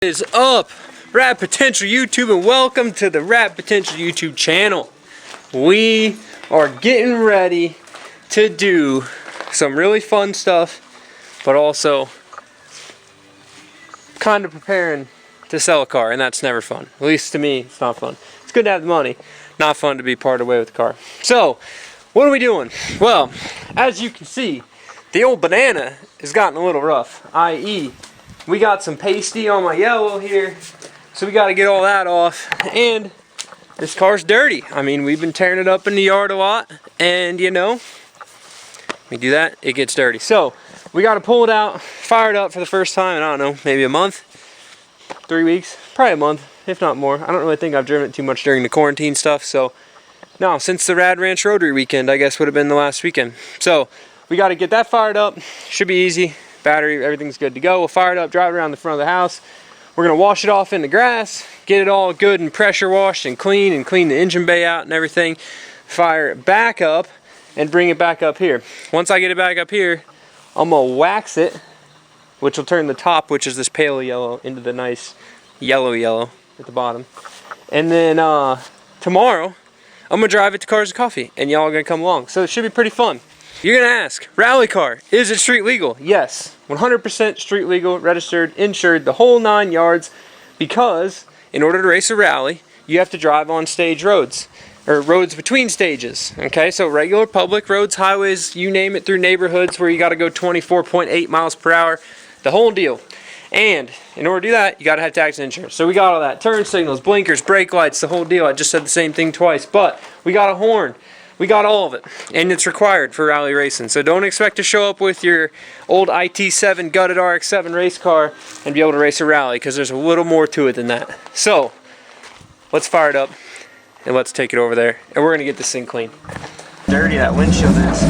Is up, RAD Potential YouTube, and welcome to the RAD Potential YouTube channel. We are getting ready to do some really fun stuff, but also kind of preparing to sell a car, and that's never fun. At least to me, it's not fun. It's good to have the money, not fun to be part of the way with the car. So, what are we doing? Well, as you can see, the old banana has gotten a little rough, i.e., we got some pasty on my yellow here, so we got to get all that off. And this car's dirty. I mean, we've been tearing it up in the yard a lot, and you know, we do that, it gets dirty. So we got to pull it out, fire it up for the first time in, I don't know, maybe a month, 3 weeks, probably a month, if not more. I don't really think I've driven it too much during the quarantine stuff. So no, since the Rad Ranch Rotary weekend, I guess would have been the last weekend. So we got to get that fired up. Should be easy. Battery, everything's good to go. We'll fire it up, drive it around the front of the house. We're gonna wash it off in the grass, get it all good and pressure washed and clean the engine bay out and everything. Fire it back up and bring it back up here. Once I get it back up here, I'm gonna wax it, which will turn the top, which is this pale yellow, into the nice yellow at the bottom. And then tomorrow, I'm gonna drive it to Cars and Coffee, and y'all are gonna come along. So it should be pretty fun. You're gonna ask, rally car, is it street legal? Yes, 100% street legal, registered, insured, the whole 9 yards, because in order to race a rally, you have to drive on stage roads, or roads between stages, okay? So regular public roads, highways, you name it, through neighborhoods where you gotta go 24.8 miles per hour, the whole deal. And in order to do that, you gotta have tax and insurance. So we got all that, turn signals, blinkers, brake lights, the whole deal. I just said the same thing twice, but we got a horn. We got all of it, and it's required for rally racing. So don't expect to show up with your old IT7 gutted RX-7 race car and be able to race a rally, because there's a little more to it than that. So let's fire it up and let's take it over there, and we're gonna get this thing clean. Dirty that windshield is.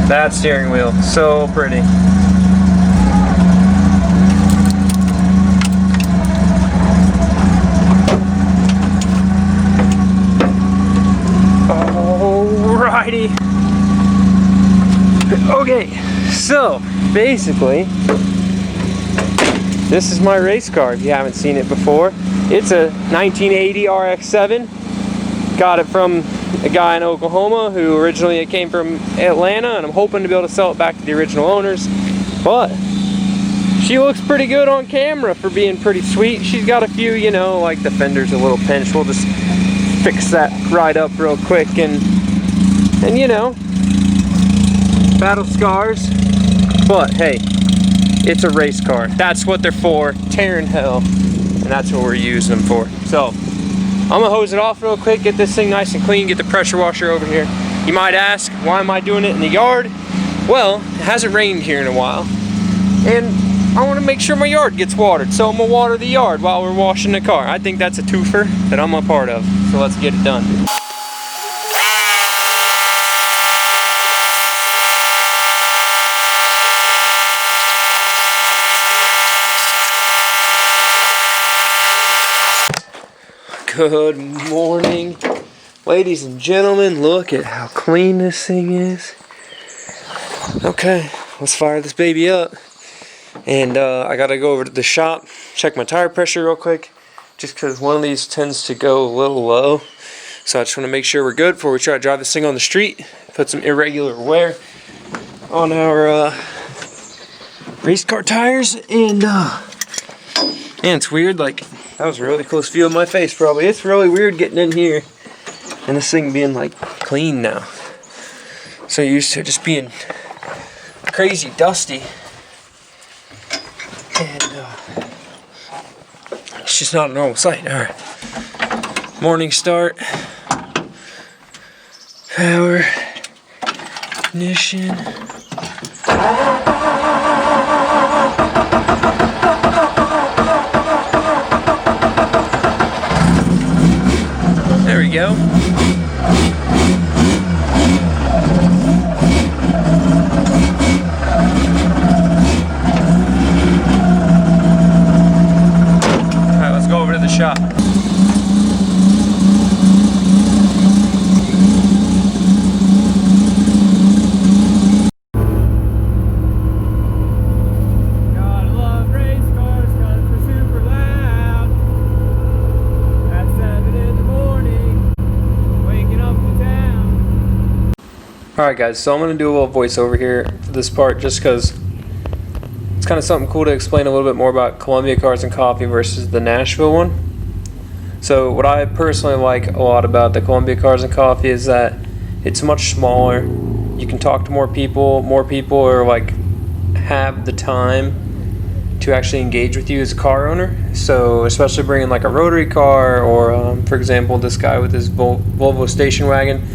That steering wheel, so pretty. Alrighty. Okay, so basically, this is my race car if you haven't seen it before. It's a 1980 RX-7. Got it from a guy in Oklahoma who originally it came from Atlanta, and I'm hoping to be able to sell it back to the original owners. But she looks pretty good on camera for being pretty sweet. She's got a few, you know, like the fender's a little pinched. We'll just fix that right up real quick, and you know, battle scars. But hey, it's a race car. That's what they're for, tearing hell, and that's what we're using them for. So I'm gonna hose it off real quick, get this thing nice and clean, get the pressure washer over here. You might ask, why am I doing it in the yard? Well, it hasn't rained here in a while, and I wanna make sure my yard gets watered, so I'm gonna water the yard while we're washing the car. I think that's a twofer that I'm a part of, so let's get it done. Good morning, ladies and gentlemen. Look at how clean this thing is. Okay, let's fire this baby up. And I gotta go over to the shop, check my tire pressure real quick, just because one of these tends to go a little low. So I just want to make sure we're good before we try to drive this thing on the street. Put some irregular wear on our race car tires, and it's weird, like, that was a really close view of my face probably. It's really weird getting in here and this thing being like clean now. So used to just being crazy dusty. And it's just not a normal sight. Alright. Morning start. Power. Ignition. go. Alright, let's go over to the shop. Alright guys, so I'm going to do a little voiceover here for this part just because it's kind of something cool to explain a little bit more about Columbia Cars and Coffee versus the Nashville one. So what I personally like a lot about the Columbia Cars and Coffee is that it's much smaller. You can talk to more people are like have the time to actually engage with you as a car owner. So especially bringing like a rotary car or for example this guy with his Volvo station wagon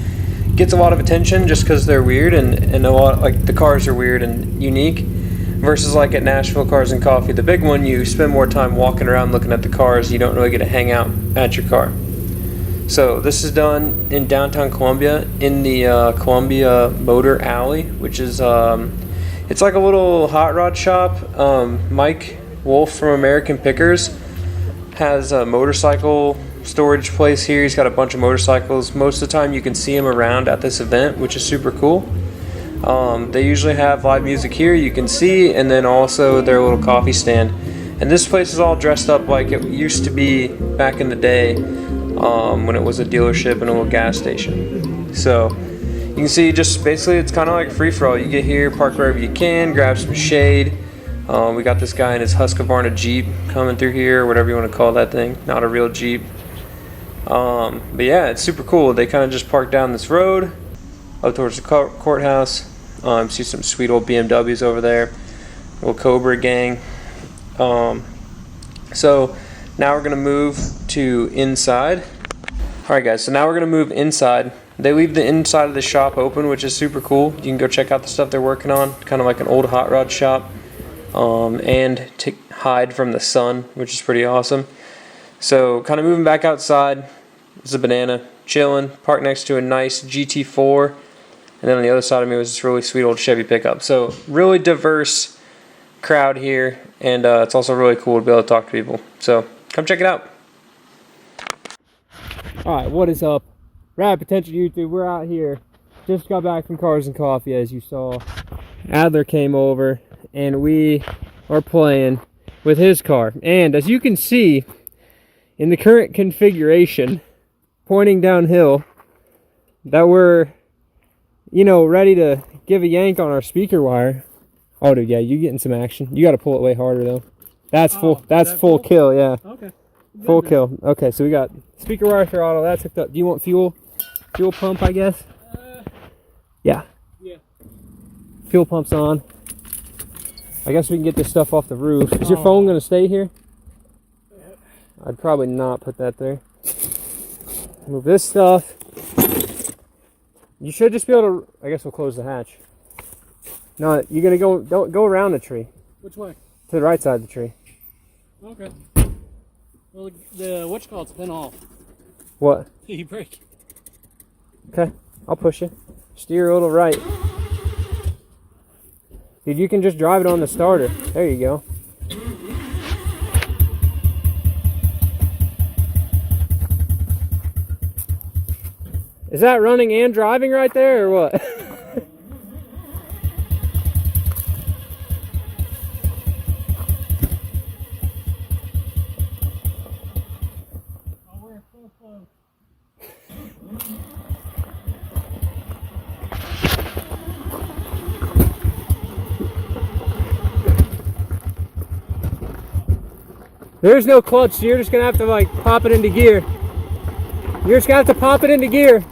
gets a lot of attention just because they're weird and a lot like the cars are weird and unique versus like at Nashville Cars and Coffee, the big one, you spend more time walking around looking at the cars. You don't really get to hang out at your car. So this is done in downtown Columbia in the Columbia Motor Alley, which is it's like a little hot rod shop. Mike Wolf from American Pickers has a motorcycle storage place here. He's got a bunch of motorcycles. Most of the time you can see him around at this event, which is super cool. They usually have live music here you can see, and then also their little coffee stand. And this place is all dressed up like it used to be back in the day when it was a dealership and a little gas station. So you can see just basically it's kind of like free-for-all. You get here, park wherever you can, grab some shade. We got this guy in his Husqvarna Jeep coming through here, whatever you want to call that thing, not a real Jeep. But yeah, it's super cool. They kind of just park down this road up towards the courthouse. See some sweet old BMWs over there, little Cobra gang. So now we're gonna move to inside. Alright guys, so now we're gonna move inside. They leave the inside of the shop open, which is super cool. You can go check out the stuff they're working on, kind of like an old hot rod shop, and to hide from the sun, which is pretty awesome. So kind of moving back outside. There's a banana chilling, parked next to a nice GT4, and then on the other side of me was this really sweet old Chevy pickup. So really diverse crowd here, and it's also really cool to be able to talk to people. So come check it out. Alright, what is up? RAD Potential YouTube, we're out here. Just got back from Cars and Coffee, as you saw. Adler came over, and we are playing with his car. And as you can see, in the current configuration, pointing downhill, that we're, you know, ready to give a yank on our speaker wire. Oh, dude, yeah, you're getting some action. You got to pull it way harder, though. That's full. That's full kill, yeah. Okay. Full kill. Okay, so we got speaker wire throttle. That's hooked up. Do you want fuel? Fuel pump, I guess? Yeah. Yeah. Fuel pump's on. I guess we can get this stuff off the roof. Is your phone going to stay here? I'd probably not put that there. Move this stuff. You should just be able to, I guess we'll close the hatch. No, you're going to go, don't go around the tree. Which way? To the right side of the tree. Okay. Well, the what's been off. What? You brake. Okay, I'll push you. Steer a little right. Dude, you can just drive it on the starter. There you go. Is that running and driving right there, or what? There's no clutch, so you're just gonna have to like pop it into gear. You're just gonna have to pop it into gear.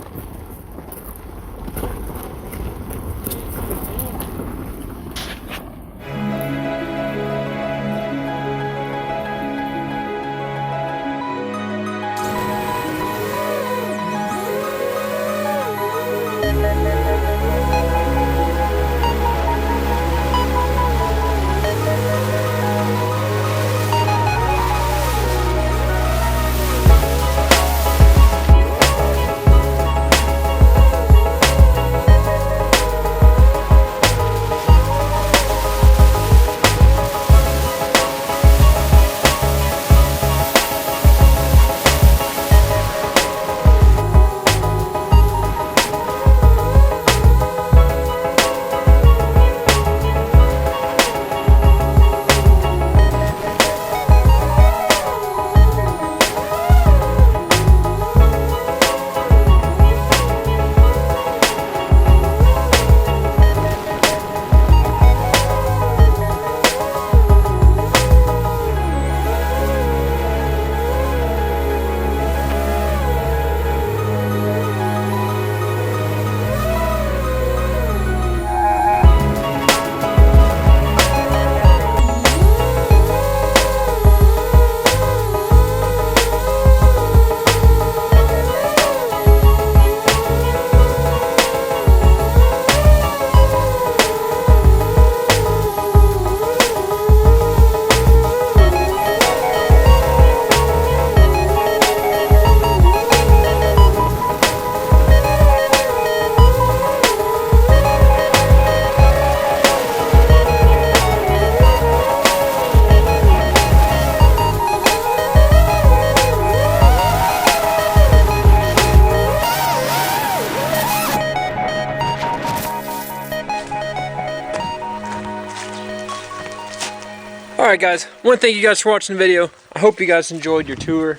Alright guys, I want to thank you guys for watching the video. I hope you guys enjoyed your tour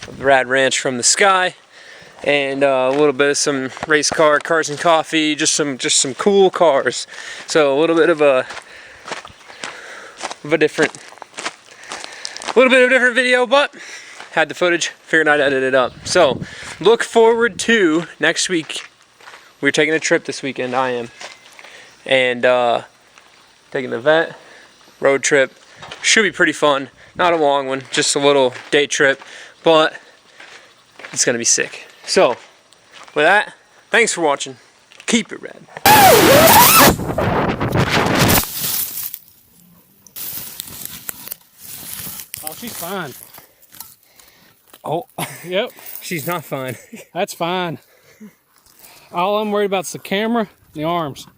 of the Rad Ranch from the sky. And a little bit of some race cars and coffee, just some cool cars. So a little bit of a different video, but had the footage, figured I'd edit it up. So look forward to next week. We're taking a trip this weekend, I am. And taking the vet, road trip. Should be pretty fun. Not a long one, just a little day trip, but it's gonna be sick. So, with that, thanks for watching. Keep it rad. Oh, she's fine. Oh, Yep, she's not fine. that's fine. All I'm worried about is the camera, and the arms.